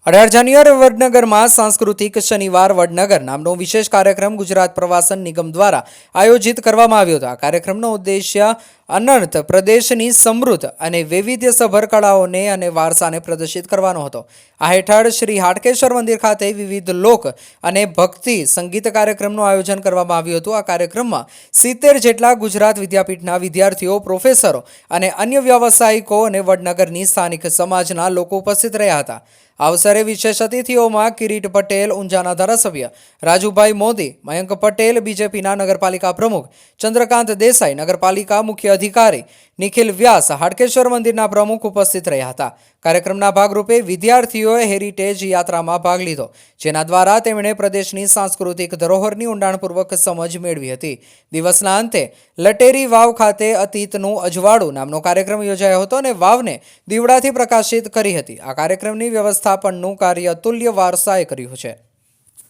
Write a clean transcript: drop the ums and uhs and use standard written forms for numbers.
18 જાન્યુઆરી વડનગરમાં સાંસ્કૃતિક શનિવાર વડનગર નામનો વિશેષ કાર્યક્રમ ગુજરાત પ્રવાસન નિગમ દ્વારા આયોજિત કરવામાં આવ્યો હતો। આ કાર્યક્રમનો ઉદ્દેશ્ય અનંત પ્રદેશની સમૃદ્ધ અને વૈવિધ્યસભર કળાઓને અને વારસાને પ્રદર્શિત કરવાનો હતો। આ હેઠળ શ્રી હાટકેશ્વર મંદિર ખાતે વિવિધ લોક અને ભક્તિ સંગીત કાર્યક્રમનું આયોજન કરવામાં આવ્યું હતું। આ કાર્યક્રમમાં 70 જેટલા ગુજરાત વિદ્યાપીઠના વિદ્યાર્થીઓ, પ્રોફેસરો અને અન્ય વ્યાવસાયિકો અને વડનગરની સ્થાનિક સમાજના લોકો ઉપસ્થિત રહ્યા હતા। આ અવસરે વિશેષ અતિથિઓમાં કિરીટ પટેલ, ઊંઝાના ધારાસભ્ય રાજુભાઈ મોદી, મયંક પટેલ, બીજેપીના નગરપાલિકા પ્રમુખ ચંદ્રકાંત દેસાઈ, નગરપાલિકા મુખ્ય અધિકારી નિખિલ વ્યાસ, હાટકેશ્વર મંદિરના પ્રમુખ ઉપસ્થિત રહ્યા હતા। કાર્યક્રમના ભાગરૂપે વિદ્યાર્થીઓએ હેરિટેજ યાત્રામાં ભાગ લીધો, જેના દ્વારા તેમણે પ્રદેશની સાંસ્કૃતિક ધરોહરની ઊંડાણપૂર્વક સમજ મેળવી હતી। દિવસના અંતે લટેરી વાવ ખાતે અતીતનું અજવાળું નામનો કાર્યક્રમ યોજાયો હતો અને વાવને દીવડાથી પ્રકાશિત કરી હતી। આ કાર્યક્રમની વ્યવસ્થાપનનું કાર્ય અતુલ્ય વારસાએ કર્યું છે।